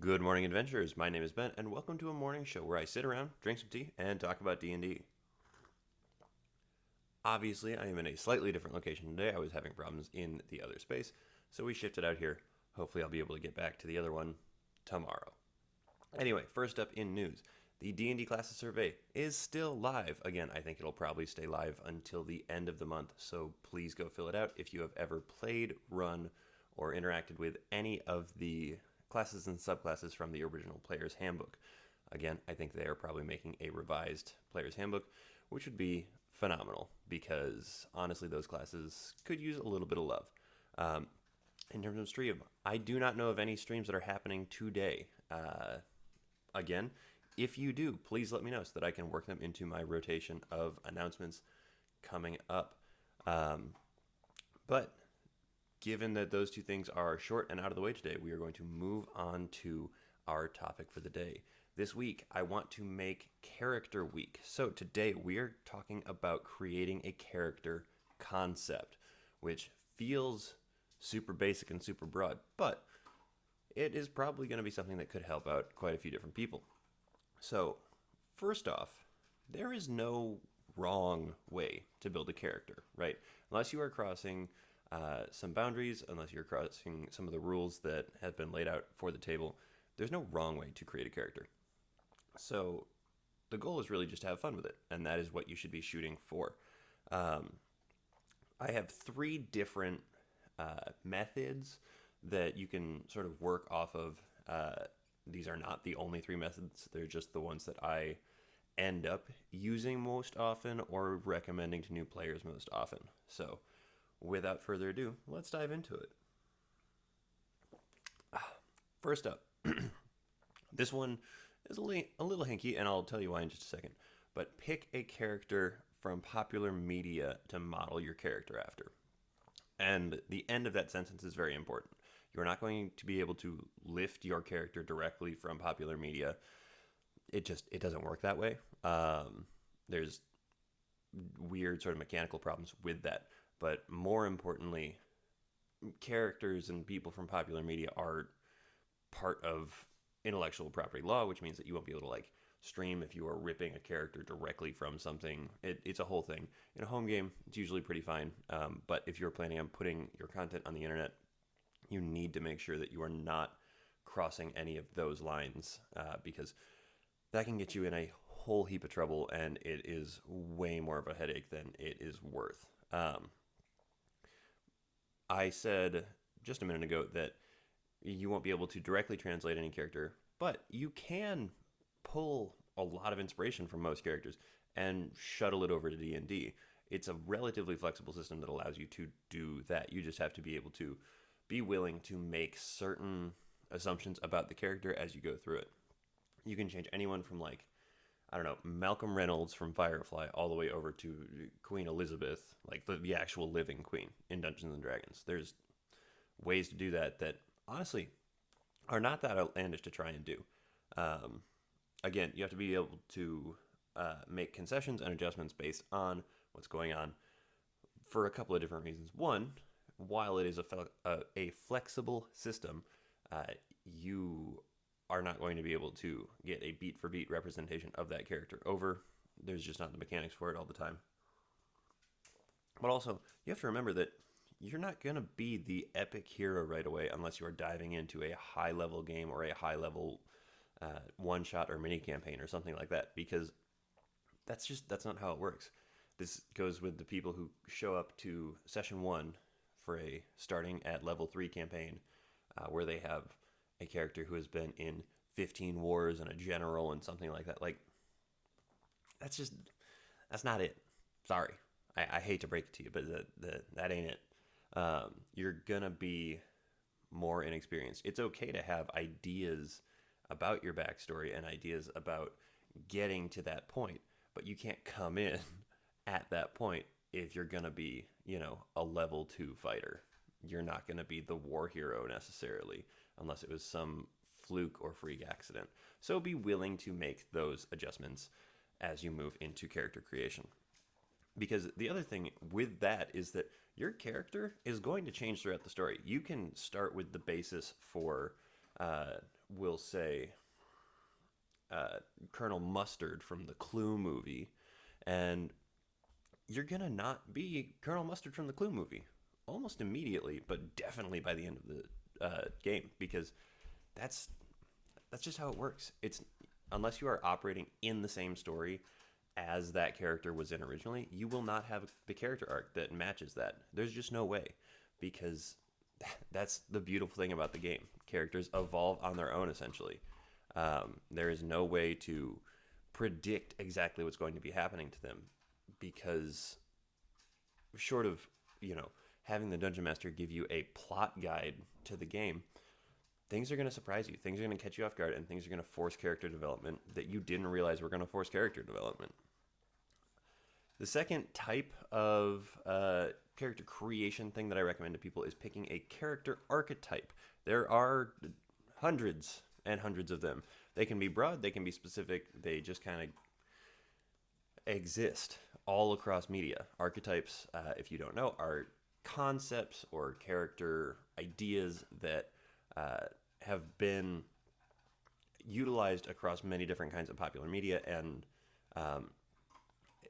Good morning, adventurers. My name is Ben, and welcome to a morning show where I sit around, drink some tea, and talk about D&D. Obviously, I am in a slightly different location today. I was having problems in the other space, so we shifted out here. Hopefully, I'll be able to get back to the other one tomorrow. Anyway, first up in news, the D&D classes survey is still live. Again, I think it'll probably stay live until the end of the month, so please go fill it out if you have ever played, run, or interacted with any of the classes and subclasses from the original Player's Handbook. Again, I think they are probably making a revised Player's Handbook, which would be phenomenal because honestly, those classes could use a little bit of love. Um, in terms of stream, I do not know of any streams that are happening today. Again, if you do, please let me know so that I can work them into my rotation of announcements coming up. Um, but given that those two things are short and out of the way today, we are going to move on to our topic for the day. This week, I want to make Character Week. So today, we are talking about creating a character concept, which feels super basic and super broad, but it is probably going to be something that could help out quite a few different people. So, first off, there is no wrong way to build a character, right? Unless you are crossing some boundaries, unless you're crossing some of the rules that have been laid out for the table, there's no wrong way to create a character. So, the goal is really just to have fun with it, and that is what you should be shooting for. Um, I have three different methods that you can sort of work off of. These are not the only three methods, they're just the ones that I end up using most often or recommending to new players most often. So, without further ado, let's dive into it. First up, this one is a little hinky, and I'll tell you why in just a second. But pick a character from popular media to model your character after. And the end of that sentence is very important. You're not going to be able to lift your character directly from popular media. It doesn't work that way. There's weird sort of mechanical problems with that. But more importantly, characters and people from popular media are part of intellectual property law, which means that you won't be able to like stream if you are ripping a character directly from something. It's a whole thing. In a home game, it's usually pretty fine. But if you're planning on putting your content on the internet, you need to make sure that you are not crossing any of those lines because that can get you in a whole heap of trouble, and it is way more of a headache than it is worth. I said just a minute ago that you won't be able to directly translate any character, but you can pull a lot of inspiration from most characters and shuttle it over to D&D. It's a relatively flexible system that allows you to do that. You just have to be able to be willing to make certain assumptions about the character as you go through it. You can change anyone from like I don't know, Malcolm Reynolds from Firefly all the way over to Queen Elizabeth, like the actual living queen in Dungeons and Dragons. There's ways to do that that honestly are not that outlandish to try and do. Um, Again, you have to be able to make concessions and adjustments based on what's going on for a couple of different reasons. One, while it is a flexible system, uh, you are not going to be able to get a beat for beat representation of that character over. There's just not the mechanics for it all the time. But also, you have to remember that you're not going to be the epic hero right away unless you are diving into a high level game or a high level one shot or mini campaign or something like that because that's not how it works. This goes with the people who show up to session one for a starting at level 3 campaign where they have a character who has been in 15 wars and a general and something like that. Like, that's just, that's not it. Sorry. I hate to break it to you, but that ain't it. You're going to be more inexperienced. It's okay to have ideas about your backstory and ideas about getting to that point, but you can't come in at that point if you're going to be, a level 2 fighter. You're not going to be the war hero necessarily, unless it was some fluke or freak accident. So be willing to make those adjustments as you move into character creation. Because the other thing with that is that your character is going to change throughout the story. You can start with the basis for will say uh, Colonel Mustard from the Clue movie, and you're gonna not be Colonel Mustard from the Clue movie almost immediately, but definitely by the end of the game, because that's that's just how it works. It's unless you are operating in the same story as that character was in originally, you will not have the character arc that matches that. There's just no way, because that's the beautiful thing about the game. Characters evolve on their own essentially. There is no way to predict exactly what's going to be happening to them, because short of having the dungeon master give you a plot guide to the game, things are going to surprise you. Things are going to catch you off guard, and things are going to force character development that you didn't realize were going to force character development. The second type of character creation thing that I recommend to people is picking a character archetype. There are hundreds and hundreds of them. They can be broad, they can be specific, they just kind of exist all across media. Archetypes, if you don't know, are concepts or character ideas that have been utilized across many different kinds of popular media and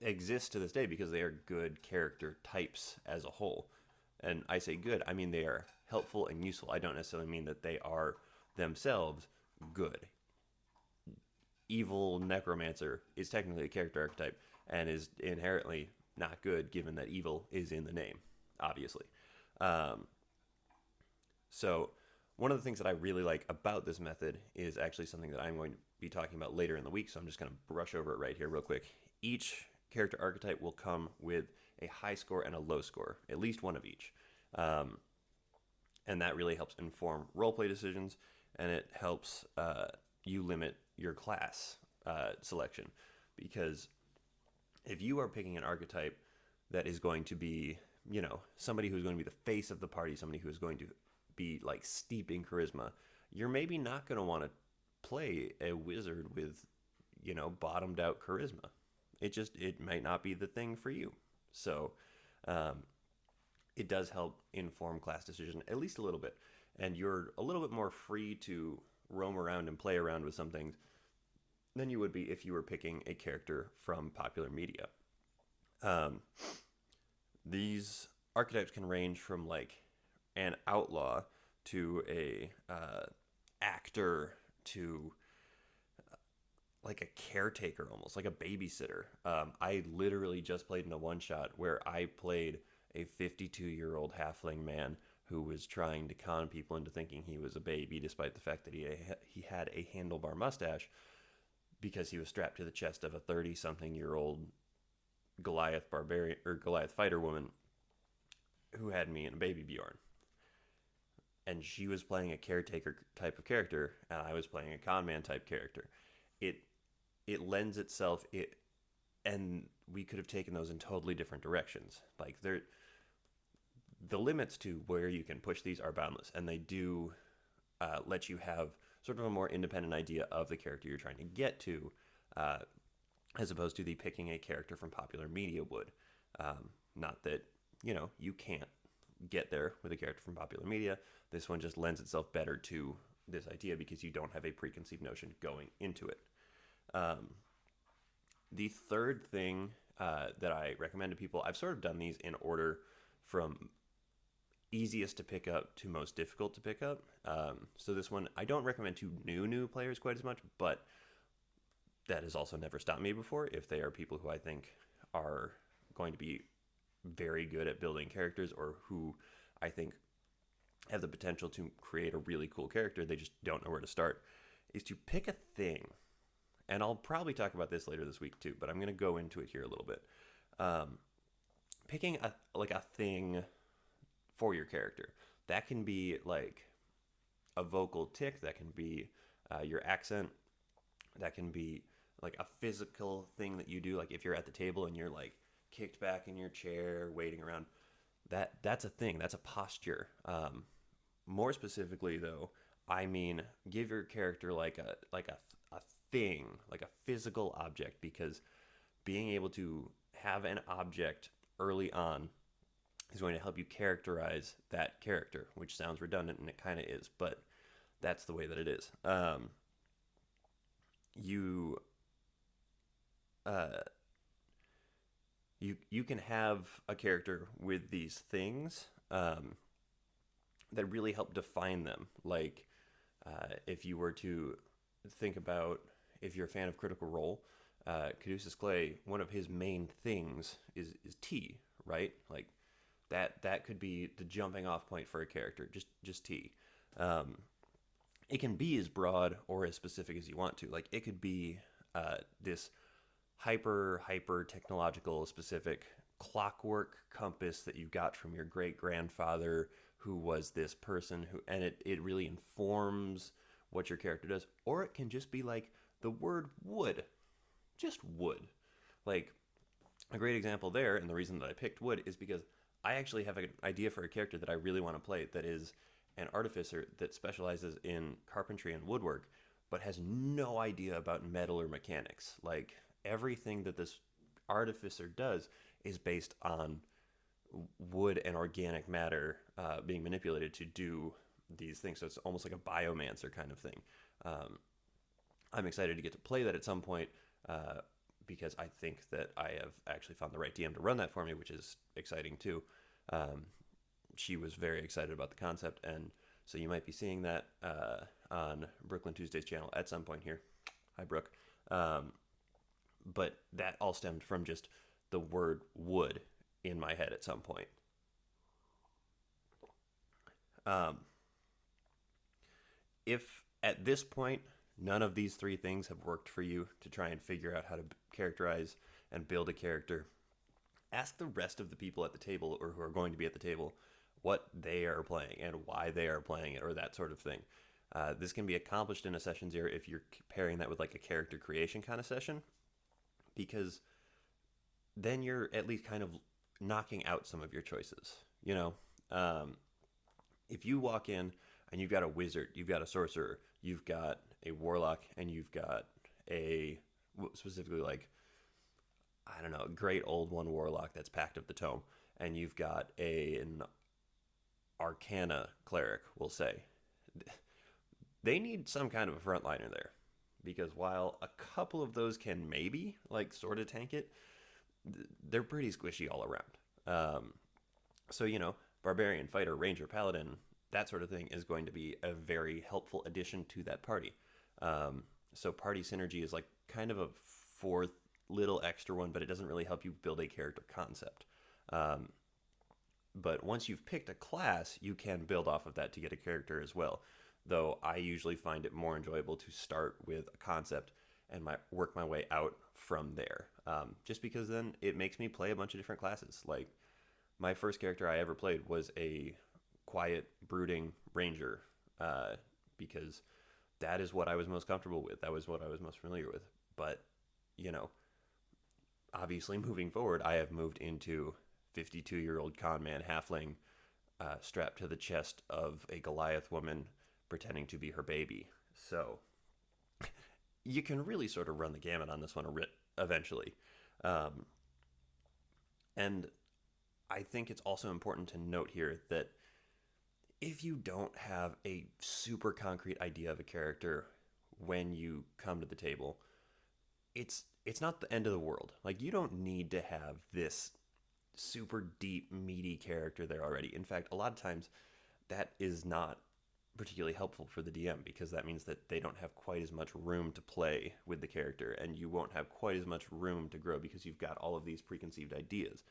exist to this day because they are good character types as a whole. And I say good, I mean they are helpful and useful. I don't necessarily mean that they are themselves good. Evil necromancer is technically a character archetype and is inherently not good, given that evil is in the name, obviously. Um, so one of the things that I really like about this method is actually something that I'm going to be talking about later in the week, so I'm just going to brush over it right here real quick. Each character archetype will come with a high score and a low score, at least one of each. And that really helps inform roleplay decisions, and it helps you limit your class selection. Because if you are picking an archetype that is going to be, somebody who's going to be the face of the party, somebody who is going to be like steep in charisma, you're maybe not going to want to play a wizard with, bottomed out charisma. It might not be the thing for you. So it does help inform class decision at least a little bit, and you're a little bit more free to roam around and play around with some things than you would be if you were picking a character from popular media. Um, these archetypes can range from like an outlaw to a actor to like a caretaker, almost like a babysitter. I literally just played in a one shot where I played a 52-year-old halfling man who was trying to con people into thinking he was a baby, despite the fact that he had a handlebar mustache, because he was strapped to the chest of a 30-something-year-old Goliath barbarian or Goliath fighter woman who had me in a baby Bjorn. And she was playing a caretaker type of character, and I was playing a con man type character. It lends itself and we could have taken those in totally different directions. Like the limits to where you can push these are boundless, and they do let you have sort of a more independent idea of the character you're trying to get to, as opposed to the picking a character from popular media would. Not that you can't get there with a character from popular media. This one just lends itself better to this idea because you don't have a preconceived notion going into it. The third thing that I recommend to people, I've sort of done these in order from easiest to pick up to most difficult to pick up. So this one, I don't recommend to new players quite as much, but that has also never stopped me before if they are people who I think are going to be very good at building characters, or who I think have the potential to create a really cool character, they just don't know where to start, is to pick a thing. And I'll probably talk about this later this week too, but I'm going to go into it here a little bit. Picking a thing for your character. That can be like a vocal tick, that can be your accent, that can be like a physical thing that you do, like if you're at the table and you're like kicked back in your chair waiting around. That's a thing, that's a posture. More specifically though, I mean give your character like a thing, like a physical object, because being able to have an object early on is going to help you characterize that character, which sounds redundant, and it kind of is, but that's the way that it is. You uh, you can have a character with these things that really help define them. Like if you were to think about, if you're a fan of Critical Role, Caduceus Clay, one of his main things is tea, right? Like that could be the jumping off point for a character, just tea. Um, it can be as broad or as specific as you want to. Like it could be this hyper technological specific clockwork compass that you got from your great grandfather who was this person who, and it really informs what your character does. Or it can just be like the word wood, just wood. Like a great example there, and the reason that I picked wood is because I actually have an idea for a character that I really want to play that is an artificer that specializes in carpentry and woodwork, but has no idea about metal or mechanics. Like everything that this artificer does is based on wood and organic matter being manipulated to do these things. So it's almost like a biomancer kind of thing. Um, I'm excited to get to play that at some point because I think that I have actually found the right DM to run that for me, which is exciting too. Um, she was very excited about the concept, and so you might be seeing that on Brooklyn Tuesday's channel at some point here. Hi, Brooke. But that all stemmed from just the word wood in my head at some point. Um, if at this point none of these three things have worked for you to try and figure out how to characterize and build a character, ask the rest of the people at the table or who are going to be at the table what they are playing and why they are playing it or that sort of thing. This can be accomplished in a session zero if you're pairing that with like a character creation kind of session, because then you're at least kind of knocking out some of your choices. You know, if you walk in and you've got a wizard, you've got a sorcerer, you've got a warlock, and you've got a specifically like, I don't know, a great old one warlock that's Pact of the Tome, and you've got an Arcana cleric, we'll say, they need some kind of a frontliner there, because while a couple of those can maybe like sort of tank it, they're pretty squishy all around. So you know, barbarian, fighter, ranger, paladin, that sort of thing is going to be a very helpful addition to that party. So party synergy is like kind of a fourth little extra one, but it doesn't really help you build a character concept. But once you've picked a class, you can build off of that to get a character as well. Though I usually find it more enjoyable to start with a concept and work my way out from there. Just because then it makes me play a bunch of different classes. Like my first character I ever played was a quiet, brooding ranger, because that is what I was most comfortable with. That was what I was most familiar with. But, you know, obviously moving forward, I have moved into 52-year-old con man halfling strapped to the chest of a Goliath woman pretending to be her baby. So you can really sort of run the gamut on this one eventually. Um, and I think it's also important to note here that if you don't have a super concrete idea of a character when you come to the table, it's not the end of the world. Like you don't need to have this super deep meaty character there already. In fact, a lot of times that is not particularly helpful for the DM, because that means that they don't have quite as much room to play with the character, and you won't have quite as much room to grow because you've got all of these preconceived ideas.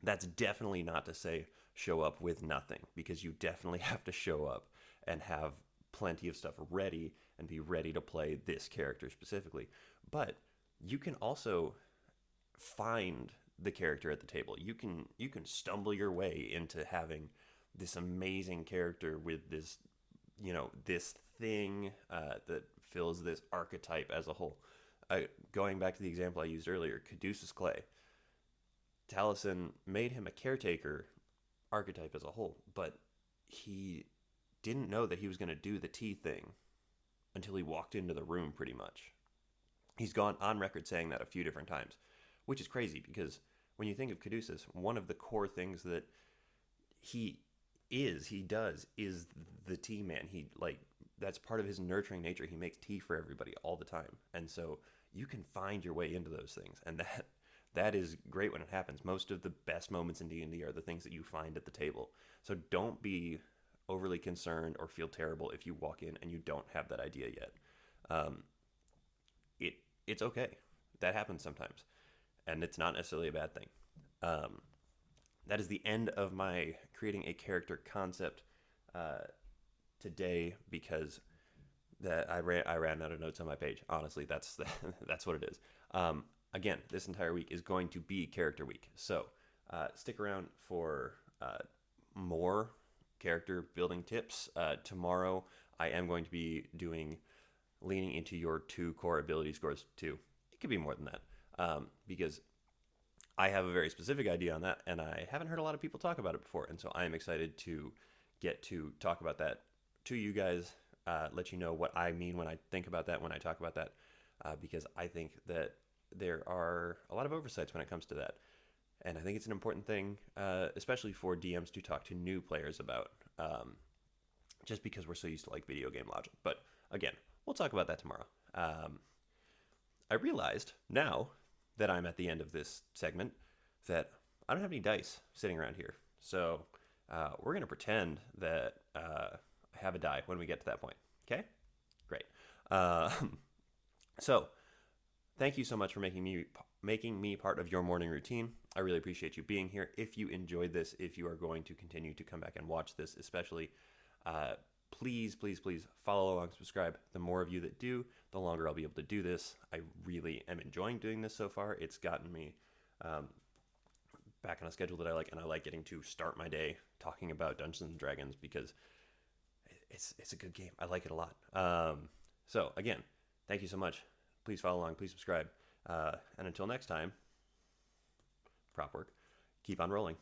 That's definitely not to say show up with nothing, because you definitely have to show up and have plenty of stuff ready and be ready to play this character specifically. But you can also find the character at the table. You can stumble your way into having this amazing character with this, you know, this thing that fills this archetype as a whole. Going back to the example I used earlier, Caduceus Clay. Taliesin made him a caretaker archetype as a whole, but he didn't know that he was going to do the tea thing until he walked into the room, pretty much. He's gone on record saying that a few different times, which is crazy because when you think of Caduceus, one of the core things that he is the tea man. He like that's part of his nurturing nature. He makes tea for everybody all the time, and so you can find your way into those things, and that is great when it happens. Most of the best moments in D&D are the things that you find at the table. So don't be overly concerned or feel terrible if you walk in and you don't have that idea yet. Um, it it's okay. That happens sometimes, and it's not necessarily a bad thing. Um, that is the end of my creating a character concept uh, today because that I ran out of notes on my page. Honestly, that's that's what it is. Again, this entire week is going to be character week, so stick around for more character building tips. Tomorrow, I am going to be doing leaning into your 2 core ability scores too. It could be more than that because I have a very specific idea on that, and I haven't heard a lot of people talk about it before, and so I am excited to get to talk about that to you guys, let you know what I mean when I think about that, when I talk about that, because I think that there are a lot of oversights when it comes to that, and I think it's an important thing, especially for DMs to talk to new players about, just because we're so used to like video game logic. But again, we'll talk about that tomorrow. I realized now that I'm at the end of this segment that I don't have any dice sitting around here. So we're going to pretend that I have a die when we get to that point. Okay? Great. Uh, so thank you so much for making me part of your morning routine. I really appreciate you being here. If you enjoyed this, if you are going to continue to come back and watch this, especially, please, please, please follow along, subscribe. The more of you that do, the longer I'll be able to do this. I really am enjoying doing this so far. It's gotten me back on a schedule that I like, and I like getting to start my day talking about Dungeons and Dragons because it's a good game. I like it a lot. So again, thank you so much. Please follow along. Please subscribe. And until next time, prop work. Keep on rolling.